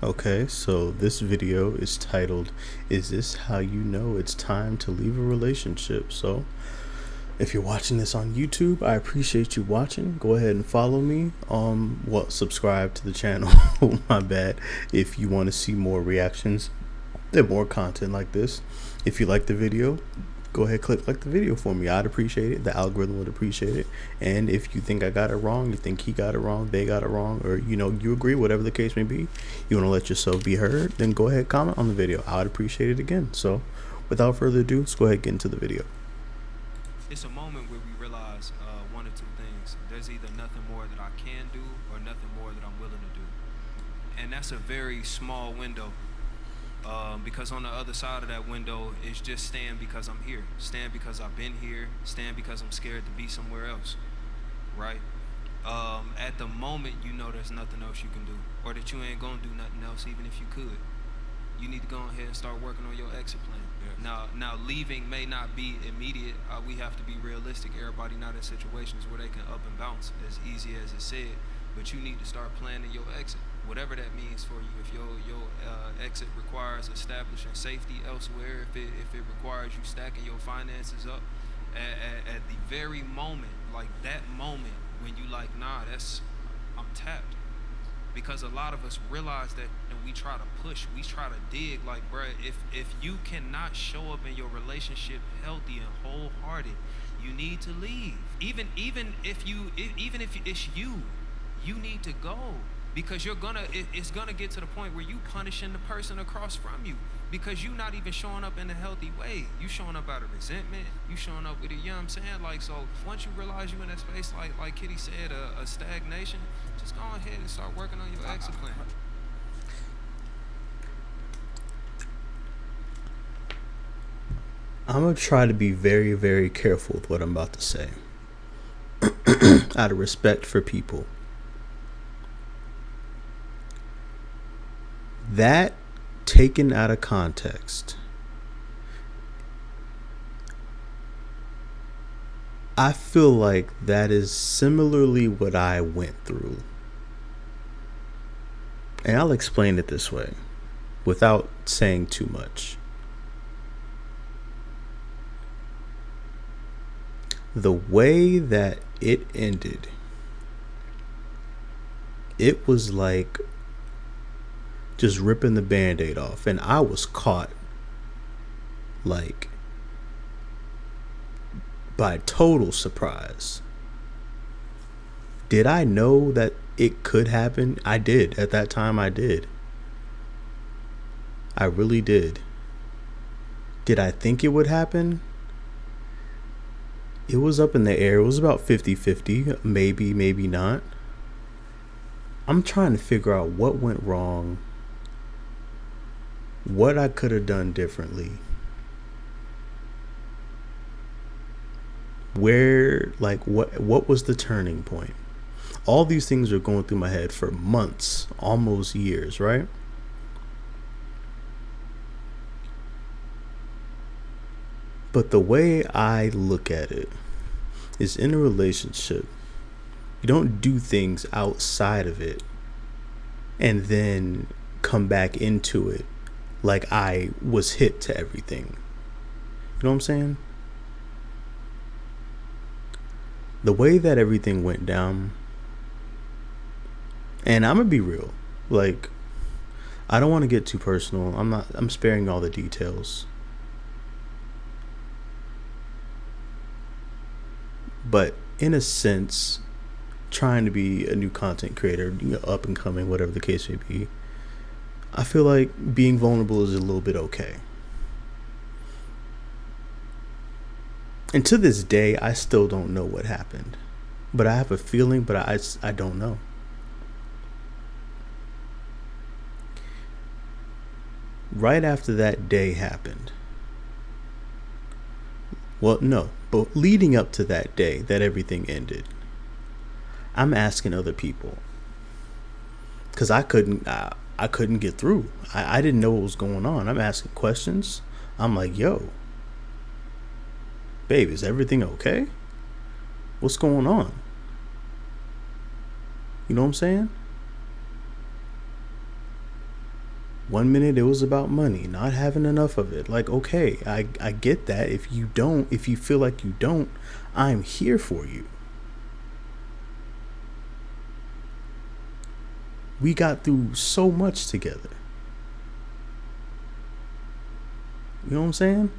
Okay, so this video is titled, Is This How You Know It's Time to Leave a Relationship? So, if you're watching this on YouTube, I appreciate you watching. Go ahead and follow me. Subscribe to the channel. My bad. If you want to see more reactions and more content like this. If you like the video, go ahead, click like the video for me. I'd appreciate it. The algorithm would appreciate it. And if you think I got it wrong, you think he got it wrong, they got it wrong, or you agree, whatever the case may be, you want to let yourself be heard, then go ahead, comment on the video. I would appreciate it again. So without further ado, let's go ahead and get into the video. It's a moment where we realize one or two things. There's either nothing more that I can do or nothing more that I'm willing to do. And that's a very small window, because on the other side of that window is just stand because I'm here, stand because I've been here, stand because I'm scared to be somewhere else, right? At the moment, there's nothing else you can do, or that you ain't gonna do nothing else even if you could. You need to go ahead and start working on your exit plan. Yes. Now leaving may not be immediate. We have to be realistic. Everybody not in situations where they can up and bounce as easy as it said, but you need to start planning your exit, whatever that means for you. If your exit requires establishing safety elsewhere, if it requires you stacking your finances up, at the very moment, like that moment when you like, nah, I'm tapped. Because a lot of us realize that, and we try to push, we try to dig, like, bruh, if you cannot show up in your relationship healthy and wholehearted, you need to leave. Even if it's you need to go, because it's gonna get to the point where you punishing the person across from you, because you not even showing up in a healthy way. You showing up out of resentment, you showing up with it, you know what I'm saying? Like, so once you realize you in that space, like Kitty said, a stagnation, just go ahead and start working on your exit plan. I'm going to try to be very, very careful with what I'm about to say. Out of respect for people. That, taken out of context, I feel like that is similarly what I went through. And I'll explain it this way, without saying too much. The way that it ended, it was like just ripping the band-aid off, and I was caught like by total surprise. Did I know that it could happen? I did. At that time, I did. I really did. Did I think it would happen? It was up in the air. It was about 50-50, maybe, maybe not. I'm trying to figure out what went wrong, what I could have done differently, where, like, what was the turning point? All these things are going through my head for months, almost years, right? But the way I look at it is, in a relationship, you don't do things outside of it and then come back into it like I was hip to everything. You know what I'm saying? The way that everything went down, and I'm gonna be real, like, I don't want to get too personal. I'm sparing all the details. But in a sense, trying to be a new content creator, up and coming, whatever the case may be, I feel like being vulnerable is a little bit okay. And to this day, I still don't know what happened. But I have a feeling, but I don't know. Right after that day happened, well, no, but leading up to that day that everything ended, I'm asking other people, because I couldn't get through. I didn't know what was going on. I'm asking questions. I'm like, yo, babe, is everything okay? What's going on? You know what I'm saying? One minute it was about money, not having enough of it. Like, okay, I get that. If you feel like you don't, I'm here for you. We got through so much together. You know what I'm saying?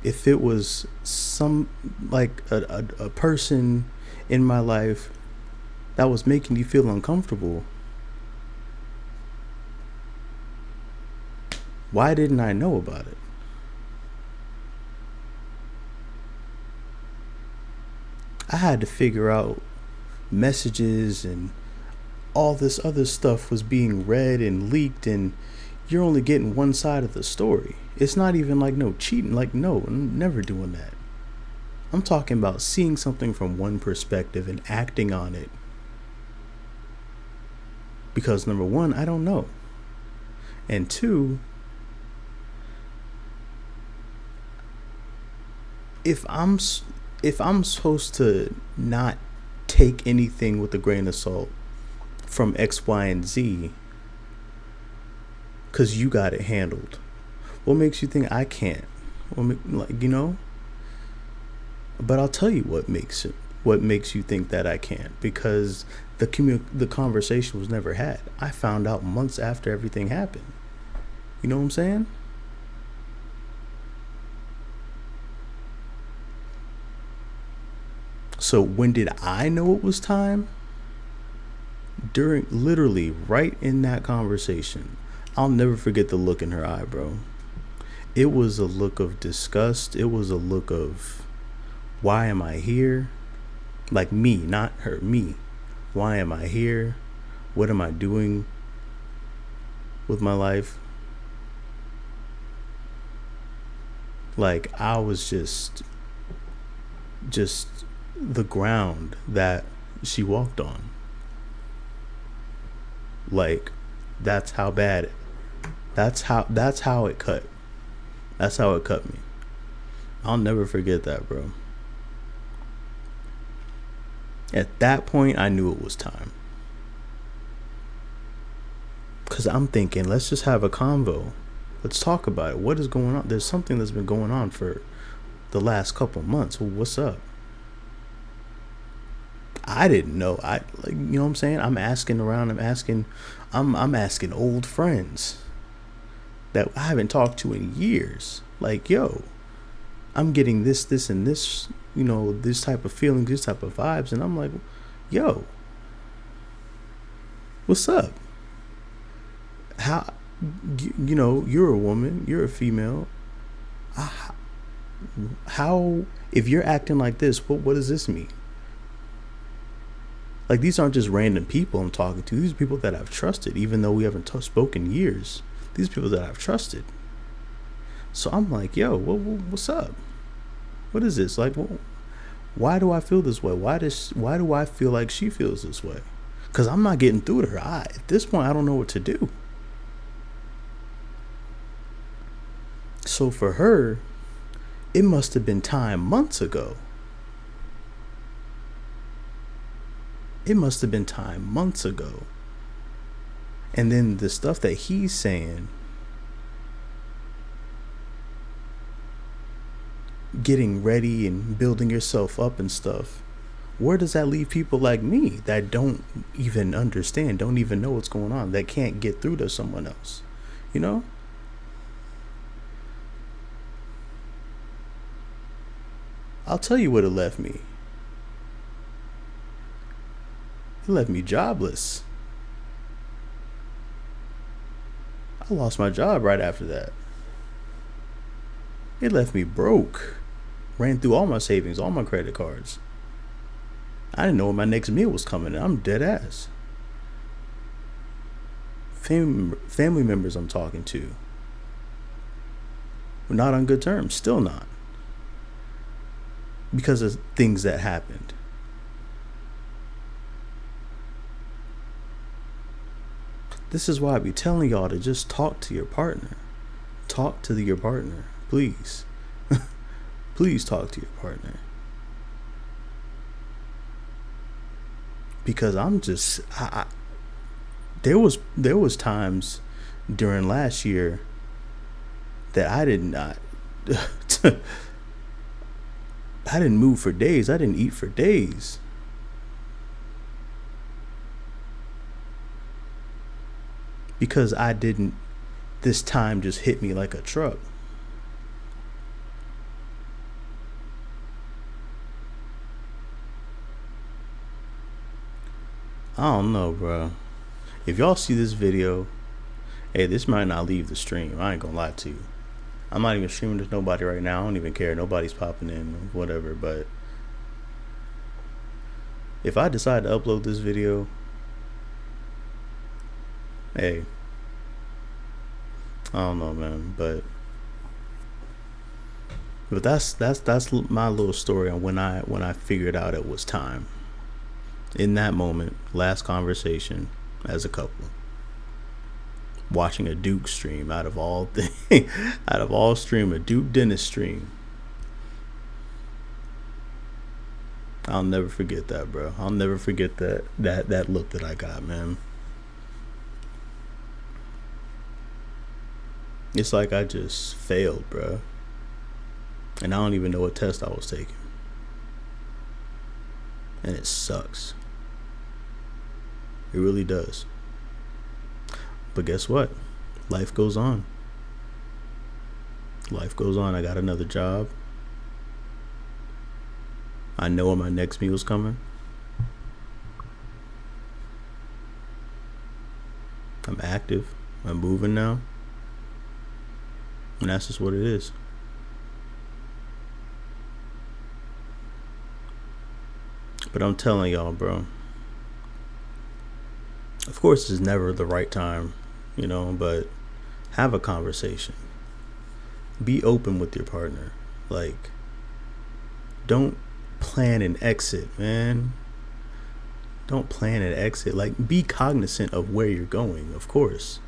If it was some, like a person in my life that was making you feel uncomfortable, why didn't I know about it? I had to figure out messages and all this other stuff was being read and leaked, and you're only getting one side of the story. It's not even like no cheating. Like, no, I'm never doing that. I'm talking about seeing something from one perspective and acting on it. Because number one, I don't know. And two, if I'm supposed to not take anything with a grain of salt from X, Y, and Z, because you got it handled, what makes you think I can't? Like, you know? But I'll tell you what makes you think that I can't, because the conversation was never had. I found out months after everything happened. You know what I'm saying? So when did I know it was time? Literally right in that conversation. I'll never forget the look in her eye, bro. It was a look of disgust. It was a look of, why am I here? Like me, not her, me. Why am I here? What am I doing with my life? Like, I was just the ground that she walked on. Like, that's how bad that's how it cut. That's how it cut me. I'll never forget that, bro. At that point, I knew it was time. Because I'm thinking, let's just have a convo. Let's talk about it. What is going on? There's something that's been going on for the last couple months. Well, what's up? I didn't know. You know what I'm saying? I'm asking around. I'm asking old friends that I haven't talked to in years. Like, yo, I'm getting this, and this, you know, this type of feeling, this type of vibes. And I'm like, yo, what's up? How, you know, you're a woman, you're a female. How, if you're acting like this, what does this mean? Like, these aren't just random people I'm talking to. These are people that I've trusted, even though we haven't spoken in years. These people that I've trusted. So I'm like, yo, what's up? What is this? Like, why do I feel this way? Why do I feel like she feels this way? Because I'm not getting through to her. At this point, I don't know what to do. So for her, it must have been time months ago. It must have been time months ago. And then the stuff that he's saying, getting ready and building yourself up and stuff, where does that leave people like me that don't even understand, don't even know what's going on, that can't get through to someone else? You know? I'll tell you what it left me. It left me jobless. I lost my job right after that. It left me broke. Ran through all my savings, all my credit cards. I didn't know when my next meal was coming, and I'm dead ass. Family members I'm talking to, we're not on good terms. Still not. Because of things that happened. This is why I be telling y'all to just talk to your partner. Talk to your partner, please. Please talk to your partner. because I'm just there was times during last year that I did not I didn't move for days. I didn't eat for days. Because I didn't, this time just hit me like a truck. I don't know, bro. If y'all see this video, hey, this might not leave the stream. I ain't gonna lie to you. I'm not even streaming to nobody right now. I don't even care. Nobody's popping in, whatever. But if I decide to upload this video, hey, I don't know, man. But that's my little story on when I figured out it was time. In that moment, last conversation as a couple, watching a Duke stream out of all things, out of all stream, a Duke Dennis stream. I'll never forget that, bro. I'll never forget that look that I got, man. It's like I just failed, bro. And I don't even know what test I was taking. And it sucks. It really does. But guess what? Life goes on. Life goes on. I got another job. I know when my next meal's coming. I'm active. I'm moving now. And that's just what it is. But I'm telling y'all, bro. Of course, it's never the right time, you know, but have a conversation. Be open with your partner. Like, don't plan an exit, man. Don't plan an exit. Like, be cognizant of where you're going, of course.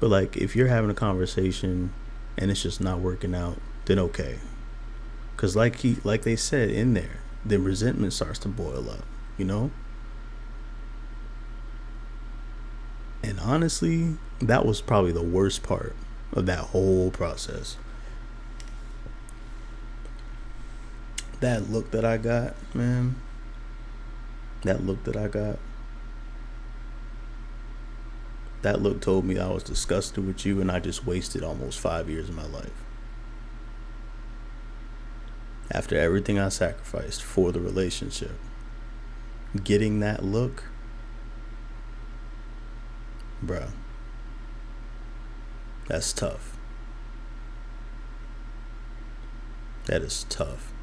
But, like, if you're having a conversation and it's just not working out, then okay. Because like they said in there, then resentment starts to boil up, you know? And honestly, that was probably the worst part of that whole process. That look that I got, man. That look that I got. That look told me I was disgusted with you and I just wasted almost 5 years of my life. After everything I sacrificed for the relationship, getting that look, bruh, that's tough. That is tough.